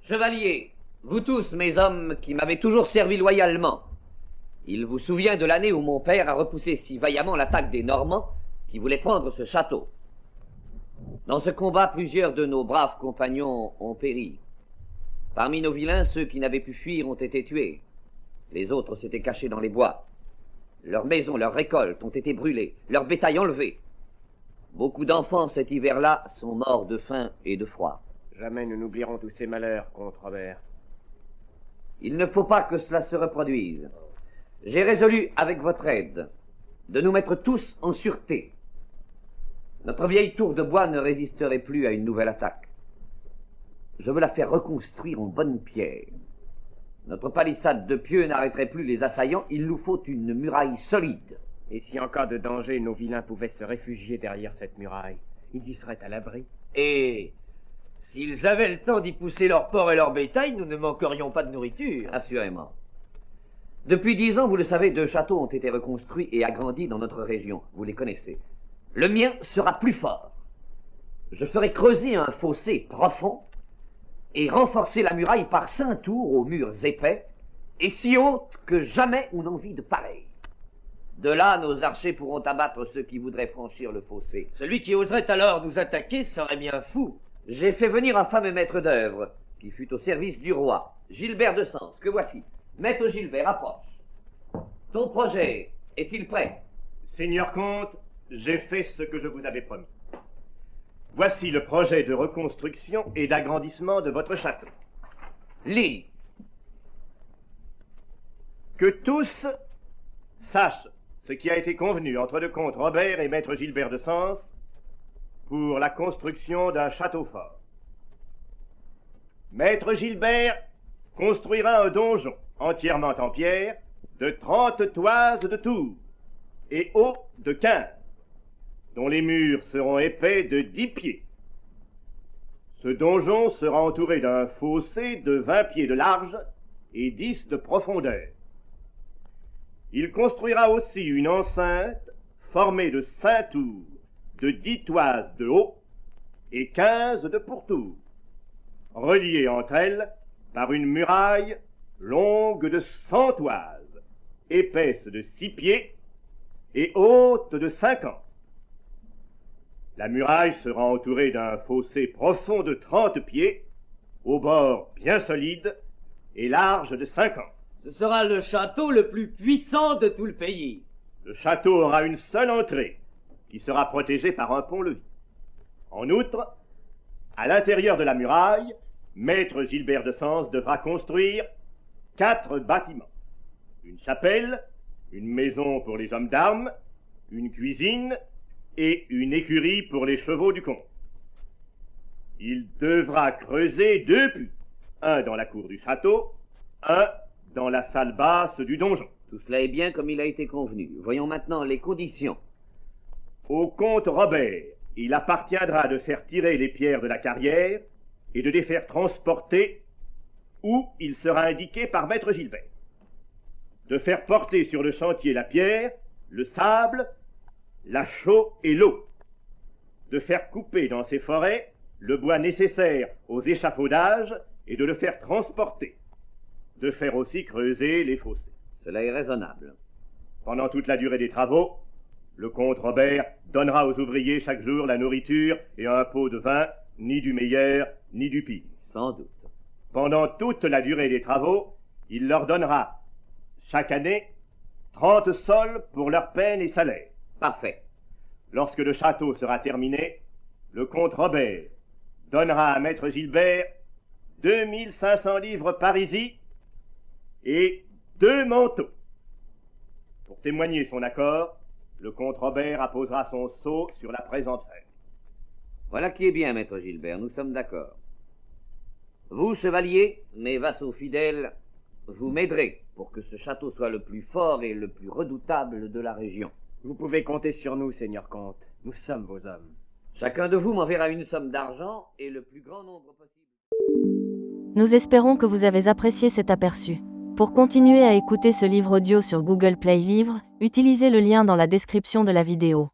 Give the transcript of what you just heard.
Chevaliers, vous tous, mes hommes, qui m'avez toujours servi loyalement, il vous souvient de l'année où mon père a repoussé si vaillamment l'attaque des Normands qui voulaient prendre ce château. Dans ce combat, plusieurs de nos braves compagnons ont péri. Parmi nos vilains, ceux qui n'avaient pu fuir ont été tués. Les autres s'étaient cachés dans les bois. Leurs maisons, leurs récoltes ont été brûlées, leur bétail enlevé. Beaucoup d'enfants cet hiver-là sont morts de faim et de froid. Jamais nous n'oublierons tous ces malheurs, comte Robert. Il ne faut pas que cela se reproduise. J'ai résolu, avec votre aide, de nous mettre tous en sûreté. Notre vieille tour de bois ne résisterait plus à une nouvelle attaque. Je veux la faire reconstruire en bonne pierre. Notre palissade de pieux n'arrêterait plus les assaillants, il nous faut une muraille solide. Et si en cas de danger, nos vilains pouvaient se réfugier derrière cette muraille, ils y seraient à l'abri. Et s'ils avaient le temps d'y pousser leur porc et leur bétail, nous ne manquerions pas de nourriture. Assurément. Depuis 10 ans, vous le savez, 2 châteaux ont été reconstruits et agrandis dans notre région. Vous les connaissez. Le mien sera plus fort. Je ferai creuser un fossé profond et renforcer la muraille par 5 tours aux murs épais et si hautes que jamais on n'en vit de pareil. De là, nos archers pourront abattre ceux qui voudraient franchir le fossé. Celui qui oserait alors nous attaquer serait bien fou. J'ai fait venir un fameux maître d'œuvre qui fut au service du roi, Gilbert de Sens, que voici. Maître Gilbert, approche. Ton projet est-il prêt? Seigneur comte, j'ai fait ce que je vous avais promis. Voici le projet de reconstruction et d'agrandissement de votre château. Lis. Que tous sachent ce qui a été convenu entre le comte Robert et maître Gilbert de Sens pour la construction d'un château fort. Maître Gilbert construira un donjon entièrement en pierre de 30 toises de tours et haut de 15, dont les murs seront épais de 10 pieds. Ce donjon sera entouré d'un fossé de 20 pieds de large et 10 de profondeur. Il construira aussi une enceinte formée de 5 tours, de 10 toises de haut et 15 de pourtour, reliées entre elles par une muraille longue de 100 toises, épaisse de 6 pieds et haute de 50. La muraille sera entourée d'un fossé profond de 30 pieds, au bord bien solide et large de 50. Ce sera le château le plus puissant de tout le pays. Le château aura une seule entrée, qui sera protégée par un pont-levis. En outre, à l'intérieur de la muraille, maître Gilbert de Sens devra construire 4 bâtiments. Une chapelle, une maison pour les hommes d'armes, une cuisine et une écurie pour les chevaux du comte. Il devra creuser 2 puits, un dans la cour du château, un dans la salle basse du donjon. Tout cela est bien comme il a été convenu. Voyons maintenant les conditions. Au comte Robert, il appartiendra de faire tirer les pierres de la carrière et de les faire transporter où il sera indiqué par maître Gilbert. De faire porter sur le chantier la pierre, le sable, la chaux et l'eau. De faire couper dans ces forêts le bois nécessaire aux échafaudages et de le faire transporter. De faire aussi creuser les fossés. Cela est raisonnable. Pendant toute la durée des travaux, le comte Robert donnera aux ouvriers chaque jour la nourriture et un pot de vin, ni du meilleur, ni du pire. Sans doute. Pendant toute la durée des travaux, il leur donnera, chaque année, 30 sols pour leur peine et salaire. Parfait. Lorsque le château sera terminé, le comte Robert donnera à maître Gilbert 2500 livres parisis et 2 manteaux. Pour témoigner son accord, le comte Robert apposera son sceau sur la présente feuille. Voilà qui est bien, maître Gilbert, nous sommes d'accord. Vous, chevaliers, mes vassaux fidèles, vous m'aiderez pour que ce château soit le plus fort et le plus redoutable de la région. Vous pouvez compter sur nous, seigneur comte. Nous sommes vos hommes. Chacun de vous m'enverra une somme d'argent et le plus grand nombre possible. Nous espérons que vous avez apprécié cet aperçu. Pour continuer à écouter ce livre audio sur Google Play Livres, utilisez le lien dans la description de la vidéo.